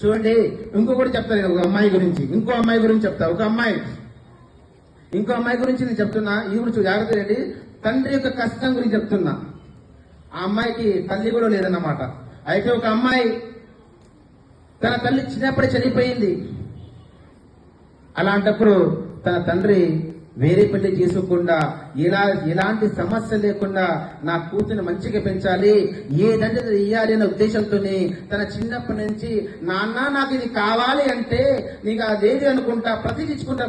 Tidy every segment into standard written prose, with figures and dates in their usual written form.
చూడండి, ఇంకొకటి చెప్తాను. ఒక అమ్మాయి గురించి, ఇంకో అమ్మాయి గురించి చెప్తా. ఇంకో అమ్మాయి గురించి నేను చెప్తున్నా. ఈ గురించి జాగ్రత్త ఏంటి, తండ్రి యొక్క కష్టం గురించి చెప్తున్నా. ఆ అమ్మాయికి తల్లి కూడా లేదన్నమాట. అయితే ఒక అమ్మాయి తన తల్లి చిన్నప్పుడే చనిపోయింది. అలాంటప్పుడు తన తండ్రి వేరే పెళ్లి చేసుకోకుండా ఎలాంటి సమస్య లేకుండా నా కూతురు మంచిగా పెంచాలి, ఏదంటే ఇయ్యాలి అనే ఉద్దేశంతోనే తన చిన్నప్పటి నుంచి నాన్న నాకు ఇది కావాలి అంటే నీకు అదేది అనుకుంటా ప్రతిదించుకుంటా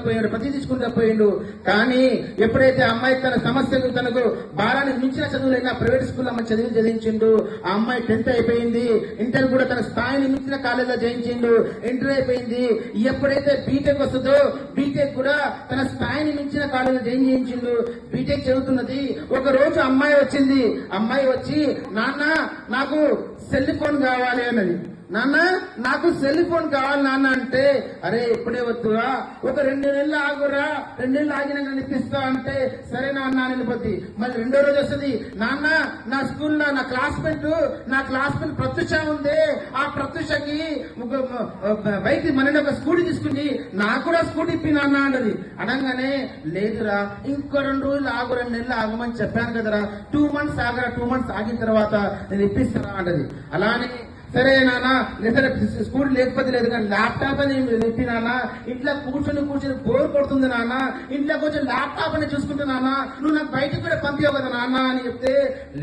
పోయిండు. కానీ ఎప్పుడైతే అమ్మాయి తన సమస్యకు తనకు భారానికి మించిన చదువులైనా ప్రైవేట్ స్కూల్ అమ్మాయి చదివించిండు. ఆ అమ్మాయి 10th అయిపోయింది. ఇంటర్ కూడా తన స్థాయిని మించిన కాలేజీలో జయించిండు. ఇంటర్ అయిపోయింది. ఎప్పుడైతే బీటెక్ వస్తుందో బీటెక్ కూడా తన స్థాయిని మించిన కాలేజీలో జాయిన్ చేయించిండు. బీటెక్ చదువుతున్నది. ఒక రోజు అమ్మాయి వచ్చింది. అమ్మాయి వచ్చి నాన్న నాకు సెల్ ఫోన్ కావాలి అన్నది. నాన్న నాకు సెల్ ఫోన్ కావాలి నాన్న అంటే, అరే ఇప్పుడే వద్దురా, ఒక 2 నెలలు ఆగురా, 2 నెలలు ఆగినాక ఇప్పిస్తా అంటే, సరే నాన్న వెళ్ళిపోద్ది. మళ్ళీ 2వ రోజు వస్తుంది, నాన్న నా స్కూల్లో నా క్లాస్మేట్ ప్రత్యూష ఉంది, ఆ ప్రత్యూషకి బైక్ మన ఒక స్కూటీ తీసుకుని నాకు కూడా స్కూటీ ఇప్పి నాన్న అన్నది. అనగానే లేదురా ఇంకో 2 రోజులు ఆగు, 2 నెలలు ఆగమని చెప్పాను కదరా, 2 months ఆగరా, 2 months ఆగిన తర్వాత నేను ఇప్పిస్తారా అంటది. అలానే సరే నాన్న లేదా స్కూల్ లేకపోతే లేదు కానీ ల్యాప్టాప్ అని చెప్పి నాన్న ఇంట్లో కూర్చొని బోర్ కొడుతుంది నాన్న, ఇంట్లో కొంచెం ల్యాప్టాప్ అని చూసుకుంటా నాన్న, నువ్వు నాకు బయటకు కూడా పంపించావు కదా నాన్న అని చెప్తే,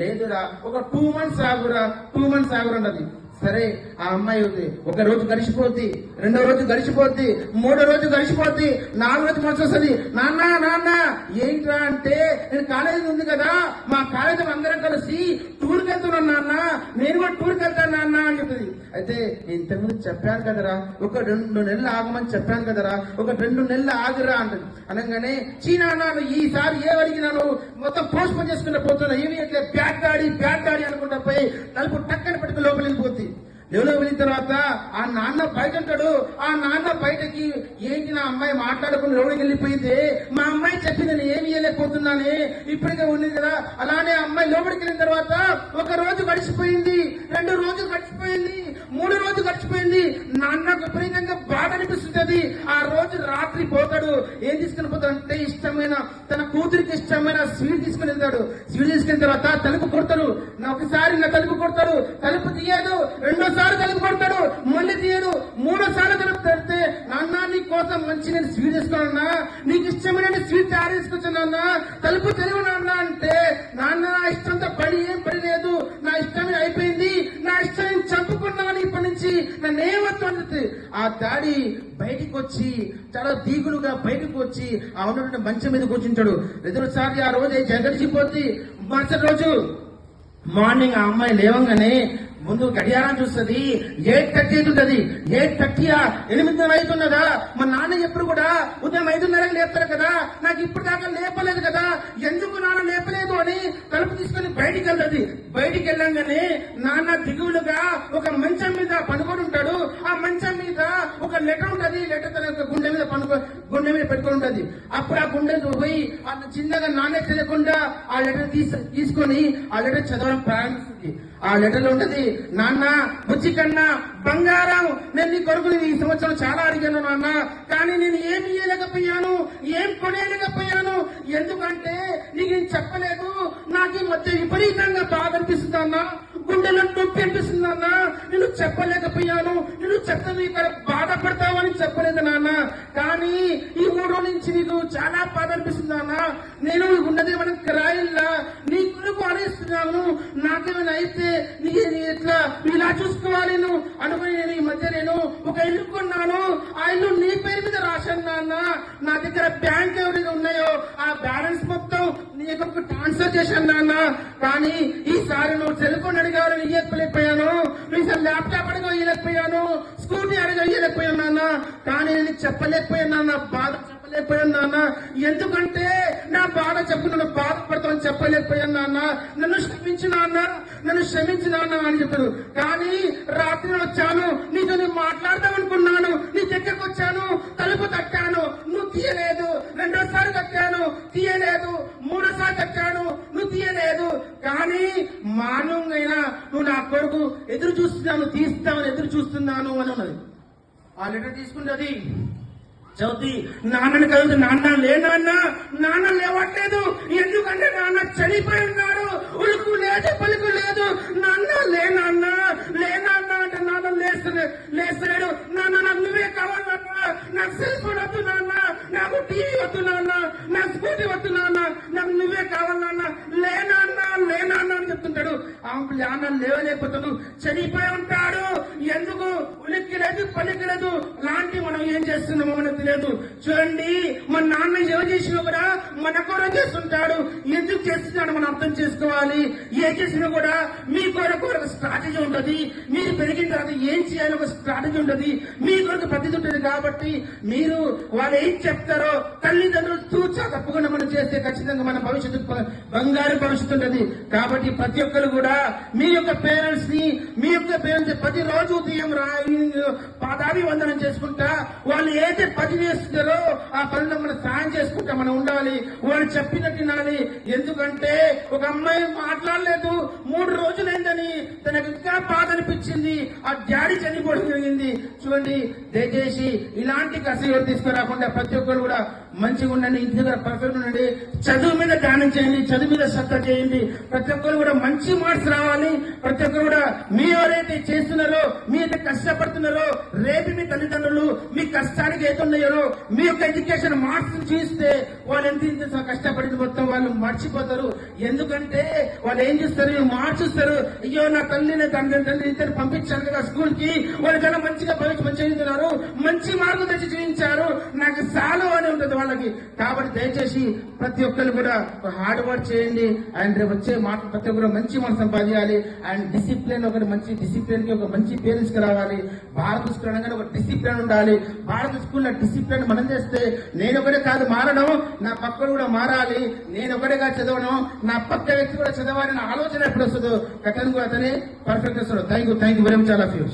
లేదురా ఒక 2 months ఆగురా, 2 months ఆగురన్నది. సరే ఆ అమ్మాయి ఉంది. 1 రోజు గడిచిపోద్ది, 2వ రోజు గడిచిపోద్ది, 3వ రోజు గడిచిపోద్ది, 4వ రోజు మనసు వస్తుంది. నాన్న ఏంట్రా అంటే, నేను కాలేజీ ఉంది కదా, మా కాలేజీ అందరం కలిసి టూర్కి వెళ్తున్నాను నాన్న, నేను కూడా టూర్కి వెళ్తాను నాన్న అని చెప్తుంది. అయితే ఇంతకుముందు చెప్పాను కదరా, ఒక 2 నెలలు ఆగమని చెప్పాను కదరా, ఒక 2 నెలలు ఆగురా అంటది. అనగానే చీనాను ఈసారి ఏ అడిగినాను మొత్తం పోస్ట్ పోన్ చేసుకుంటూ పోతున్నా, ఏమి అట్లే బ్యాట్ డాడీ అనుకుంటా పోయి తలుపు టక్కని పెట్టుకుని లోపలికి వెళ్ళిపోద్ది. ఎవరో వెళ్ళిన తర్వాత ఆ నాన్న బయట ఉంటాడు. ఆ నాన్న బయటకి ఏంటి నా అమ్మాయి మాట్లాడుకుని లోపలికి వెళ్ళిపోయింది, మా అమ్మాయి చెప్పింది నేను ఏమి ఇవ్వలేకపోతున్నానే, ఇప్పటికే ఉంది కదా. అలానే అమ్మాయి లోపలికి వెళ్ళిన తర్వాత 1 రోజు గడిచిపోయింది, 2 రోజులు గడిచిపోయింది, 3 రోజు గడిచిపోయింది. నాన్నకు విపరీతంగా బాధ అనిపిస్తుంది. ఆ రోజు రాత్రి పోతాడు. ఏం తీసుకుని పోతాడు అంటే ఇష్టమైన తన కూతురికి ఇష్టమైన స్వీట్ తీసుకుని వెళ్తాడు. స్వీట్ తీసుకున్న తర్వాత తలుపు కొడతాడు. ఒకసారి నా తలుపు కొడతాడు, తలుపు తీయదు. 2వ తలుపు కొడతాడు, మళ్ళీ తీయడు. 3వ తలుపు తెరిస్తే, నాన్న నీ కోసం మంచి నేను స్వీట్ తీసుకున్నా, నీకు ఇష్టమైన స్వీట్ తయారు తీసుకొచ్చానన్నా, తలుపు తెలివి నాన్న అంటే, నాన్న నా ఇష్టంతో ఏం పని లేదు, నా ఇష్టమే అయిపోయింది, నా ఇష్టం చంపుకున్నాను, ఇప్పటి నుంచి నన్నేమవుతుంది. ఆ డాడీ బయటికి వచ్చి చాలా దిగులుగా బయటకు వచ్చి ఆ ఉన్నటువంటి మంచం మీద కూర్చుంటాడు. 2వ సారి ఆ రోజు గడిచిపోద్ది. మరుసటి రోజు మార్నింగ్ ఆ అమ్మాయి లేవంగానే ముందు గడియారం చూస్తుంది. 8:30 అవుతుంది. 8:30 8:30 అవుతున్నదా? మా నాన్న ఎప్పుడు కూడా ఉదయం 5:30 లేపుతారు కదా, నాకు ఇప్పుడు దాకా లేపలేదు కదా, ఎందుకు నాన్న లేపలేదు అని తలుపు తీసుకుని బయటికి వెళ్తుంది. బయటికి వెళ్ళంగానే నాన్న దిగులుగా ఒక మంచం మీద పడుకొని ఉంటాడు. ఆ మంచం మీద ఒక లెటర్ ఉంటది. లెటర్ తన గుండె మీద పెట్టుకొని ఉంటది. అప్పుడు ఆ గుండె పోయి చిన్నగా నాన్న తెలియకుండా ఆ లెటర్ తీసుకొని ఆ లెటర్ చదవడం ప్రారంభిస్తుంది. ఆ లెటర్ లో ఉంటది, నాన్న బుజ్జి కన్నా బంగారం, నేను నీ కొడుకుని ఈ సంవత్సరం చాలా అడిగాను నాన్న, కానీ నేను ఏమి ఇయ్యలేకపోయాను, ఏం కొనేయలేకపోయాను. ఎందుకంటే నీకు నేను చెప్పలేదు, నాకు ఈ మధ్య విపరీతంగా బాధ అనిపిస్తుందన్నా, గుండెలో నొప్పి అనిపిస్తుందన్నా, నేను చెప్పలేకపోయాను, నేను చెప్తే ఇక్కడ బాధపడతావని చెప్పలేదు నాన్న, కానీ ఈ 3 రోజుల నుంచి నీకు చాలా బాధ అనిపిస్తుందన్నా, నేను ఉన్నది మనం కిరాయిల్లా నీ కొడుకు అనేస్తున్నాను, నాకేమైనా అయితే ఎట్లా ఇలా చూసుకోవాలి అనుకుని నేను ఈ మధ్య నేను ఒక ఇల్లు కొన్నాను. ఆ ఇల్లు నీ పేరు మీద రాశాను నాన్న, నా దగ్గర బ్యాంక్ ఎవరైనా ఉన్నాయో ఆ బ్యాలెన్స్ మొత్తం నీకు ట్రాన్స్ఫర్ చేశాను నాన్న, కానీ ఈసారి నువ్వు సెల్ ఫోన్ అడిగావని ఇయ్యలేకపోయాను, ఈసారి ల్యాప్టాప్ అడిగా ఇయ్యలేకపోయాను, స్కూటీ అడిగా ఇయ్యలేకపోయాను నాన్న, కానీ నేను చెప్పలేకపోయాను నాన్న, బాధ చెప్పలేకపోయాను నాన్న, ఎందుకంటే నా బాధ చెప్పు నన్ను బాధపడతామని చెప్పలేకపోయాను నాన్న, నన్ను క్షమించు నాన్న అని చెప్పారు. కానీ రాత్రి వచ్చాను, నీతో నేను మాట్లాడదామనుకున్నాను, నీ దగ్గరకు వచ్చాను, తలుపు తట్టాను, నువ్వు తీయలేదు, 2వసారి తట్టాను తీయలేదు, 3వసారి తట్టాను నువ్వు తీయలేదు, కానీ మానవునైనా నువ్వు నా కొడుకు ఎదురు చూస్తున్నాను తీస్తామని ఎదురు చూస్తున్నాను అని ఉన్నది. ఆ లెటర్ తీసుకున్నది చదువుతి నాన్నని కలుగుతు నాన్న నాన్న లేవట్లేదు ఎందుకంటే నాన్న చనిపోయి ఉన్నాడు ఉలుకు లేదు పలుకు లేదు నాన్న లేనాన్న అంటే నాన్న లేస్తున్నాడు నాన్న నాకు నువ్వే కావాలన్నా నాకు సెల్ ఫోన్ వద్దు నాన్న నాకు టీవీ వద్దు నాన్న నాకు స్కూటీ వద్దు నాన్న నాకు నువ్వే కావాలన్నా లేనాన్న అని చెప్తుంటాడు నాన్న లేవలేకపోతాడు చనిపోయి ఉంటాడు ఎందుకు ఉలిక్కి లేదు పలికి లేదు లాంటి మనం ఏం చేస్తున్నామో మనకు తెలియదు చూడండి మన నాన్న ఏం చేసినా కూడా మన కొరకు చేస్తుంటాడు ఎందుకు చేస్తున్నాడు మనం అర్థం చేసుకోవాలి ఏ చేసినా కూడా మీ కొరకు ఒక స్ట్రాటజీ ఉంటది మీరు పెరిగిన తర్వాత ఏం చేయాలి ఒక స్ట్రాటజీ ఉంటది మీ కొరకు పద్ధతి ఉంటుంది కాబట్టి మీరు వాళ్ళు ఏం చెప్తారో తల్లిదండ్రులు తూచా తప్పకుండా మనం చేస్తే ఖచ్చితంగా మన భవిష్యత్తు బంగారు భవిష్యత్తు ఉంటుంది కాబట్టి ప్రతి ఒక్కరు కూడా మీ యొక్క పేరెంట్స్ ప్రతిరోజు ఉదయం పాదాభివందనం చేసుకుంటా వాళ్ళు ఏదైతే పని చేస్తున్నారో ఆ పనిలో మనం సాయం చేసుకుంటా మనం ఉండాలి వాళ్ళు చెప్పినట్టు వినాలి ఎందుకంటే ఒక అమ్మాయి మాట్లాడలేదు 3 రోజులైందని తనకు ఇంకా బాధ అనిపించింది ఆ డాడీ చనిపోవడం జరిగింది చూడండి దయచేసి ఇలాంటి కసి తీసుకురాకుండా ప్రతి ఒక్కరు కూడా మంచిగా ఉండండి ఇంటి దగ్గర పర్ఫెక్ట్ ఉండండి చదువు మీద ధ్యానం చేయండి చదువు మీద శ్రద్ధ చేయండి ప్రతి ఒక్కరు కూడా మంచి మార్క్స్ రావాలి ప్రతి ఒక్కరు కూడా మీ ఎవరైతే చేస్తున్నారో మీ అయితే కష్టపడుతున్నారో రేపు మీ తల్లిదండ్రులు మీ కష్టానికి ఏతున్నారో మీ యొక్క ఎడ్యుకేషన్ మార్క్స్ చూస్తే వాళ్ళు ఎంత కష్టపడింది మొత్తం వాళ్ళు మర్చిపోతారు ఎందుకంటే వాళ్ళు ఏం చేస్తారు మార్క్స్ ఇస్తారు అయ్యో నా తండ్రి తండ్రి ఇద్దరు పంపించారు కదా స్కూల్ కి వాళ్ళు చాలా మంచిగా మంచిగా చదువుతున్నారు మంచి మార్కులు తెచ్చి చూపించారు నాకు చాలు అని ఉంటుంది వాళ్ళకి కాబట్టి దయచేసి ప్రతి ఒక్కరు కూడా హార్డ్ వర్క్ చేయండి అండ్ రేపు వచ్చే మాట ప్రతి ఒక్కరు మంచి మాట సంపాదించాలి అండ్ డిసిప్లిన్ ఒకటి మంచి డిసిప్లిన్ కి ఒక మంచి పేరెంట్స్ కి రావాలి భారత స్కూల్ అనగానే ఒక డిసిప్లిన్ ఉండాలి భారత స్కూల్లో డిసిప్లిన్ మనం చేస్తే నేను ఒకటే కాదు మారడం నా పక్కన కూడా మారాలి నేను ఒకటిగా చదవడం నా పక్క వ్యక్తి కూడా చదవాలని ఆలోచన ఎప్పుడు వస్తుందో కథను కూడా అతనే పర్ఫెక్ట్ వస్తాడు thank you very much all of you